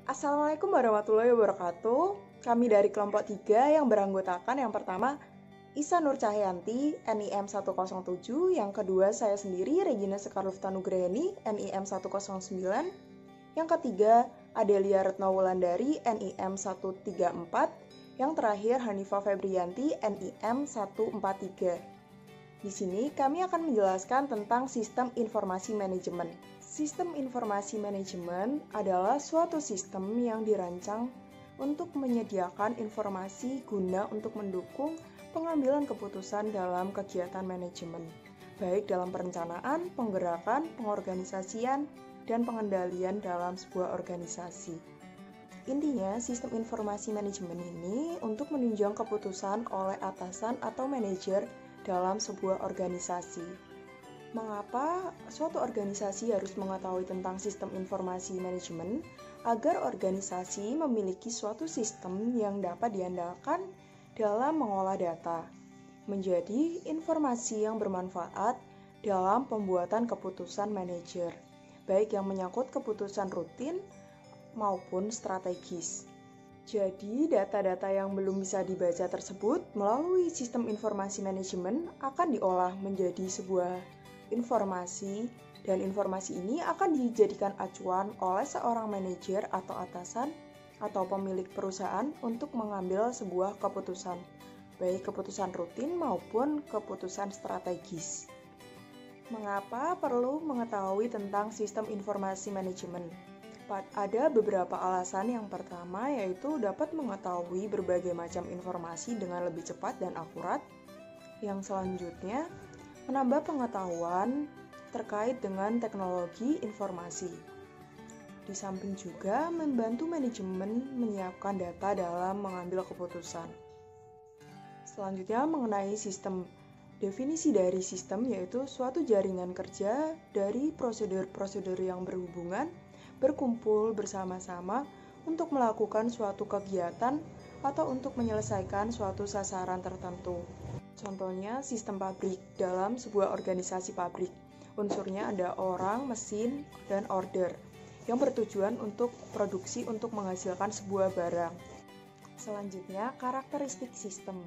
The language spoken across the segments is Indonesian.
Assalamualaikum warahmatullahi wabarakatuh. Kami dari kelompok 3 yang beranggotakan yang pertama Isa Nur Cahyanti, NIM 107, yang kedua saya sendiri Regina Sekarlufta Nugraheni, NIM 109, yang ketiga Adelia Retno Wulandari, NIM 134, yang terakhir Hanifah Febrianti, NIM 143. Di sini kami akan menjelaskan tentang sistem informasi manajemen. Sistem informasi manajemen adalah suatu sistem yang dirancang untuk menyediakan informasi guna untuk mendukung pengambilan keputusan dalam kegiatan manajemen, baik dalam perencanaan, penggerakan, pengorganisasian, dan pengendalian dalam sebuah organisasi. Intinya, sistem informasi manajemen ini untuk menunjang keputusan oleh atasan atau manajer dalam sebuah organisasi. Mengapa suatu organisasi harus mengetahui tentang sistem informasi manajemen? Agar organisasi memiliki suatu sistem yang dapat diandalkan dalam mengolah data, menjadi informasi yang bermanfaat dalam pembuatan keputusan manajer, baik yang menyangkut keputusan rutin maupun strategis. Jadi, data-data yang belum bisa dibaca tersebut melalui sistem informasi manajemen akan diolah menjadi sebuah informasi, dan informasi ini akan dijadikan acuan oleh seorang manajer atau atasan atau pemilik perusahaan untuk mengambil sebuah keputusan, baik keputusan rutin maupun keputusan strategis. Mengapa perlu mengetahui tentang sistem informasi manajemen? Ada beberapa alasan. Yang pertama yaitu dapat mengetahui berbagai macam informasi dengan lebih cepat dan akurat. Yang selanjutnya, menambah pengetahuan terkait dengan teknologi informasi. Di samping juga membantu manajemen menyiapkan data dalam mengambil keputusan. Selanjutnya mengenai sistem. Definisi dari sistem yaitu suatu jaringan kerja dari prosedur-prosedur yang berhubungan, berkumpul bersama-sama untuk melakukan suatu kegiatan atau untuk menyelesaikan suatu sasaran tertentu. Contohnya sistem pabrik. Dalam sebuah organisasi pabrik, unsurnya ada orang, mesin, dan order yang bertujuan untuk produksi untuk menghasilkan sebuah barang. Selanjutnya, karakteristik sistem.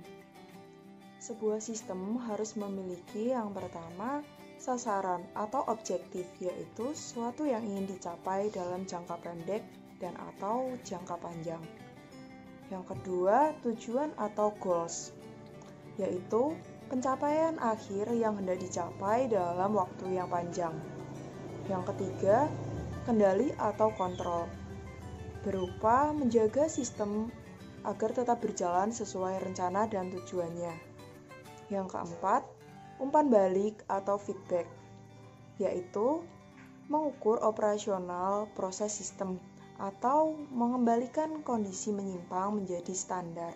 Sebuah sistem harus memiliki yang pertama, sasaran atau objektif, yaitu sesuatu yang ingin dicapai dalam jangka pendek dan atau jangka panjang. Yang kedua, tujuan atau goals, yaitu pencapaian akhir yang hendak dicapai dalam waktu yang panjang. Yang ketiga, kendali atau kontrol, berupa menjaga sistem agar tetap berjalan sesuai rencana dan tujuannya. Yang keempat, umpan balik atau feedback, yaitu mengukur operasional proses sistem atau mengembalikan kondisi menyimpang menjadi standar.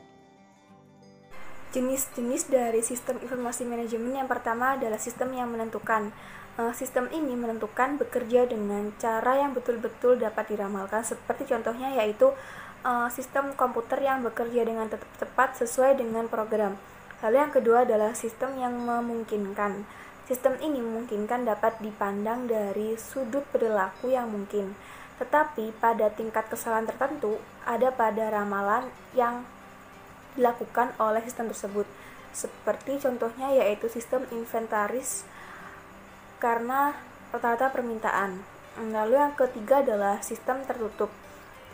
Jenis-jenis dari sistem informasi manajemen yang pertama adalah sistem yang menentukan. Sistem ini menentukan bekerja dengan cara yang betul-betul dapat diramalkan, seperti contohnya yaitu sistem komputer yang bekerja dengan tepat sesuai dengan program. Lalu yang kedua adalah sistem yang memungkinkan. Sistem ini memungkinkan dapat dipandang dari sudut perilaku yang mungkin, tetapi pada tingkat kesalahan tertentu ada pada ramalan yang dilakukan oleh sistem tersebut. Seperti contohnya yaitu sistem inventaris karena rata-rata permintaan. Lalu yang ketiga adalah sistem tertutup.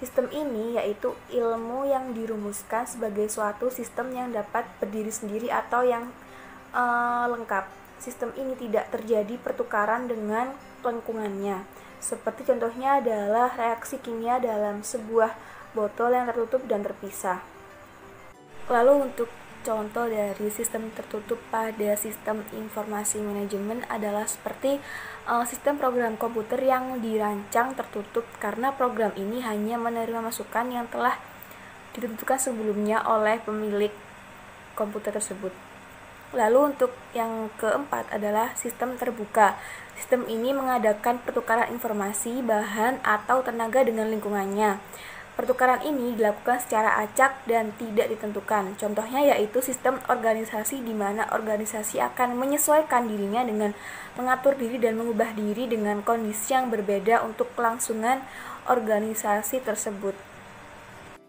Sistem ini yaitu ilmu yang dirumuskan sebagai suatu sistem yang dapat berdiri sendiri atau yang lengkap. Sistem ini tidak terjadi pertukaran dengan lingkungannya. Seperti contohnya adalah reaksi kimia dalam sebuah botol yang tertutup dan terpisah. Lalu untuk contoh dari sistem tertutup pada sistem informasi manajemen adalah seperti sistem program komputer yang dirancang tertutup karena program ini hanya menerima masukan yang telah ditentukan sebelumnya oleh pemilik komputer tersebut. Lalu untuk yang keempat adalah sistem terbuka. Sistem ini mengadakan pertukaran informasi, bahan, atau tenaga dengan lingkungannya. Pertukaran ini dilakukan secara acak dan tidak ditentukan. Contohnya yaitu sistem organisasi di mana organisasi akan menyesuaikan dirinya dengan mengatur diri dan mengubah diri dengan kondisi yang berbeda untuk kelangsungan organisasi tersebut.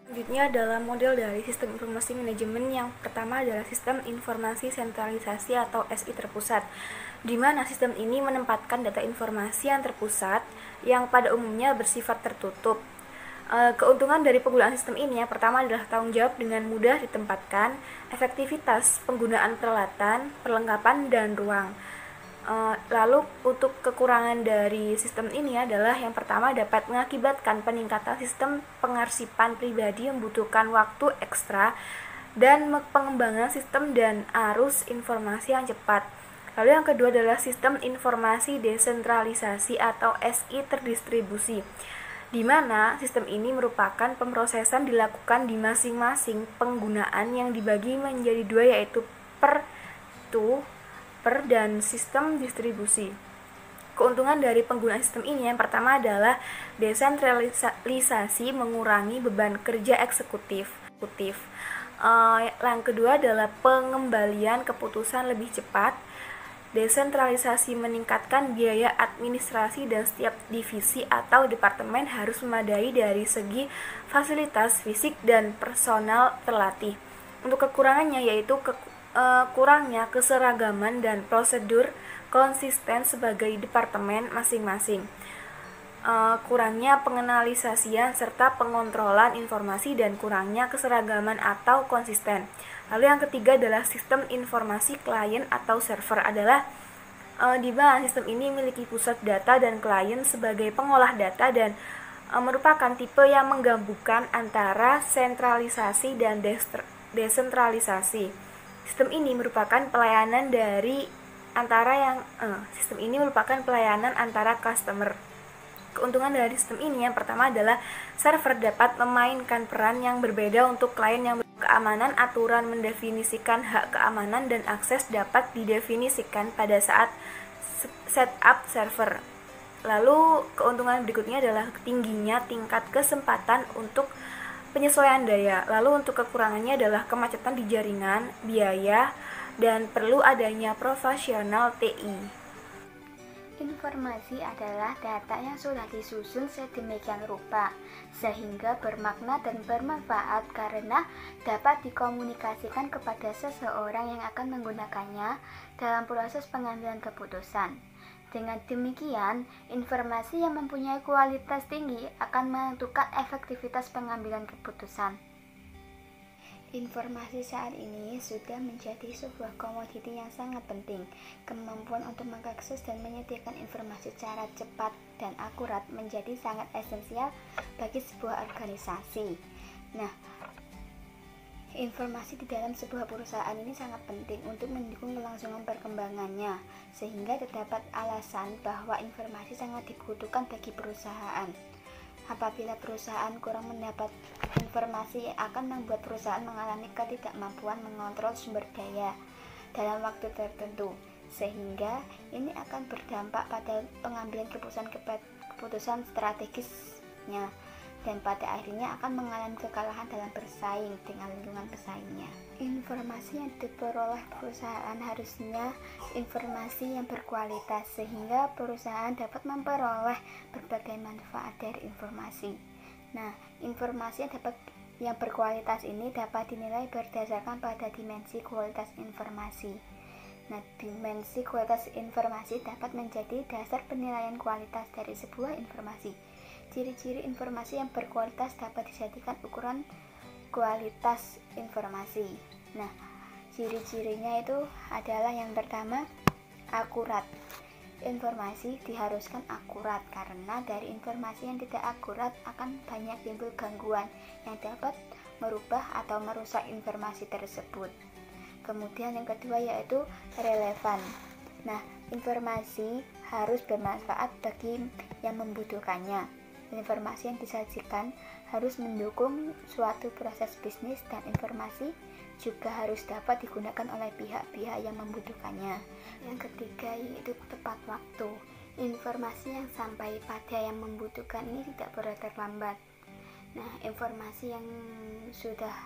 Selanjutnya adalah model dari sistem informasi manajemen. Yang pertama adalah sistem informasi sentralisasi atau SI terpusat, di mana sistem ini menempatkan data informasi yang terpusat yang pada umumnya bersifat tertutup. Keuntungan dari penggunaan sistem ini yang pertama adalah tanggung jawab dengan mudah ditempatkan, efektivitas penggunaan peralatan, perlengkapan, dan ruang. Lalu untuk kekurangan dari sistem ini adalah yang pertama dapat mengakibatkan peningkatan sistem pengarsipan pribadi yang membutuhkan waktu ekstra dan pengembangan sistem dan arus informasi yang cepat. Lalu yang kedua adalah sistem informasi desentralisasi atau SI terdistribusi, di mana sistem ini merupakan pemrosesan dilakukan di masing-masing penggunaan yang dibagi menjadi dua, yaitu per dan sistem distribusi. Keuntungan dari penggunaan sistem ini yang pertama adalah desentralisasi, mengurangi beban kerja eksekutif. Yang kedua adalah pengembalian keputusan lebih cepat. Desentralisasi meningkatkan biaya administrasi dan setiap divisi atau departemen harus memadai dari segi fasilitas fisik dan personal terlatih. Untuk kekurangannya yaitu kurangnya keseragaman dan prosedur konsisten sebagai departemen masing-masing, kurangnya penganalisasian serta pengontrolan informasi, dan kurangnya keseragaman atau konsisten. Lalu yang ketiga adalah sistem informasi klien atau server, adalah di mana sistem ini memiliki pusat data dan klien sebagai pengolah data dan merupakan tipe yang menggabungkan antara sentralisasi dan desentralisasi. Sistem ini merupakan pelayanan antara customer. Keuntungan dari sistem ini yang pertama adalah server dapat memainkan peran yang berbeda untuk klien yang keamanan, aturan mendefinisikan hak keamanan dan akses dapat didefinisikan pada saat setup server. Lalu keuntungan berikutnya adalah tingginya tingkat kesempatan untuk penyesuaian daya. Lalu untuk kekurangannya adalah kemacetan di jaringan, biaya, dan perlu adanya profesional TI. Informasi adalah data yang sudah disusun sedemikian rupa sehingga bermakna dan bermanfaat karena dapat dikomunikasikan kepada seseorang yang akan menggunakannya dalam proses pengambilan keputusan. Dengan demikian, informasi yang mempunyai kualitas tinggi akan menentukan efektivitas pengambilan keputusan. Informasi saat ini sudah menjadi sebuah komoditi yang sangat penting. Kemampuan untuk mengakses dan menyediakan informasi secara cepat dan akurat menjadi sangat esensial bagi sebuah organisasi. Nah, informasi di dalam sebuah perusahaan ini sangat penting untuk mendukung kelangsungan perkembangannya, sehingga terdapat alasan bahwa informasi sangat dibutuhkan bagi perusahaan. Apabila perusahaan kurang mendapat informasi, akan membuat perusahaan mengalami ketidakmampuan mengontrol sumber daya dalam waktu tertentu, sehingga ini akan berdampak pada pengambilan keputusan strategisnya, dan pada akhirnya akan mengalami kekalahan dalam bersaing dengan lingkungan pesaingnya. Informasi yang diperoleh perusahaan harusnya informasi yang berkualitas sehingga perusahaan dapat memperoleh berbagai manfaat dari informasi. Nah, informasi yang berkualitas ini dapat dinilai berdasarkan pada dimensi kualitas informasi. Nah, dimensi kualitas informasi dapat menjadi dasar penilaian kualitas dari sebuah informasi. Ciri-ciri informasi yang berkualitas dapat dijadikan ukuran kualitas informasi. Nah, ciri-cirinya itu adalah yang pertama, akurat. Informasi diharuskan akurat karena dari informasi yang tidak akurat akan banyak timbul gangguan yang dapat merubah atau merusak informasi tersebut. Kemudian yang kedua yaitu relevan. Nah, informasi harus bermanfaat bagi yang membutuhkannya. Informasi yang disajikan harus mendukung suatu proses bisnis dan informasi juga harus dapat digunakan oleh pihak-pihak yang membutuhkannya. Yang ketiga yaitu tepat waktu. Informasi yang sampai pada yang membutuhkan ini tidak boleh terlambat. Nah, informasi yang sudah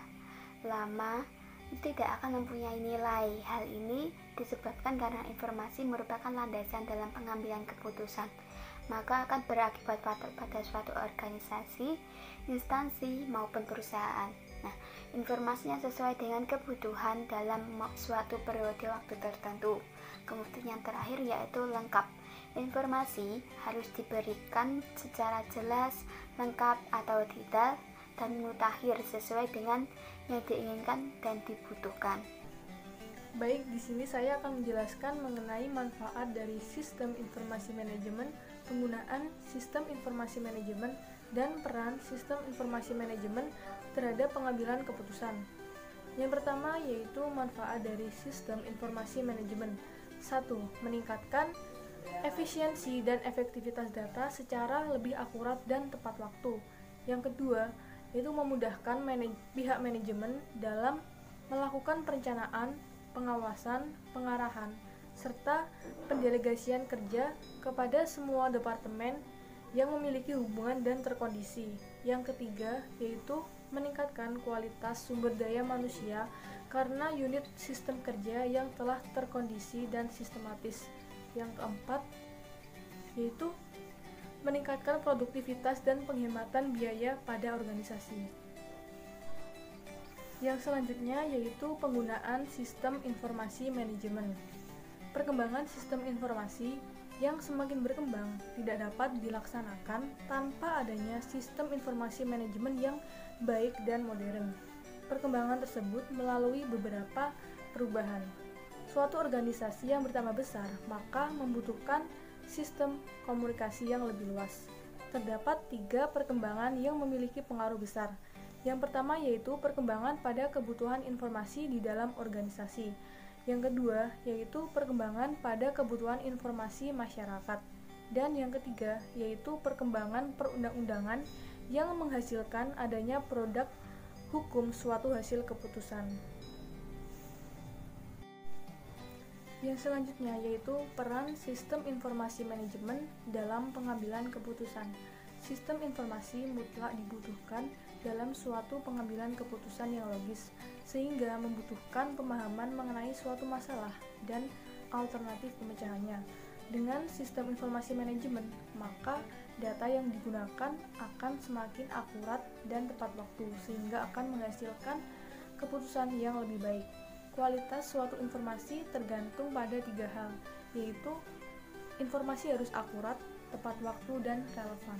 lama tidak akan mempunyai nilai. Hal ini disebabkan karena informasi merupakan landasan dalam pengambilan keputusan. maka akan berakibat fatal pada suatu organisasi, instansi, maupun perusahaan. Nah, informasinya sesuai dengan kebutuhan dalam suatu periode waktu tertentu. Kemudian yang terakhir yaitu lengkap. Informasi harus diberikan secara jelas, lengkap atau detail, dan mutakhir sesuai dengan yang diinginkan dan dibutuhkan. Baik, di sini saya akan menjelaskan mengenai manfaat dari sistem informasi manajemen, penggunaan sistem informasi manajemen, dan peran sistem informasi manajemen terhadap pengambilan keputusan. Yang pertama yaitu manfaat dari sistem informasi manajemen. 1. Meningkatkan efisiensi dan efektivitas data secara lebih akurat dan tepat waktu. Yang kedua, yaitu memudahkan pihak manajemen dalam melakukan perencanaan, pengawasan, pengarahan, serta pendelegasian kerja kepada semua departemen yang memiliki hubungan dan terkondisi. Yang ketiga, yaitu meningkatkan kualitas sumber daya manusia karena unit sistem kerja yang telah terkondisi dan sistematis. Yang keempat, yaitu meningkatkan produktivitas dan penghematan biaya pada organisasi. Yang selanjutnya yaitu penggunaan sistem informasi manajemen. Perkembangan sistem informasi yang semakin berkembang tidak dapat dilaksanakan tanpa adanya sistem informasi manajemen yang baik dan modern. Perkembangan tersebut melalui beberapa perubahan. Suatu organisasi yang bertambah besar, maka membutuhkan sistem komunikasi yang lebih luas. Terdapat 3 perkembangan yang memiliki pengaruh besar. Yang pertama yaitu perkembangan pada kebutuhan informasi di dalam organisasi. Yang kedua yaitu perkembangan pada kebutuhan informasi masyarakat. Dan yang ketiga yaitu perkembangan perundang-undangan yang menghasilkan adanya produk hukum suatu hasil keputusan. Yang selanjutnya yaitu peran sistem informasi manajemen dalam pengambilan keputusan. Sistem informasi mutlak dibutuhkan dalam suatu pengambilan keputusan yang logis, sehingga membutuhkan pemahaman mengenai suatu masalah dan alternatif pemecahannya. Dengan sistem informasi manajemen, maka data yang digunakan akan semakin akurat dan tepat waktu, sehingga akan menghasilkan keputusan yang lebih baik. Kualitas suatu informasi tergantung pada 3 hal, yaitu informasi harus akurat, tepat waktu, dan relevan.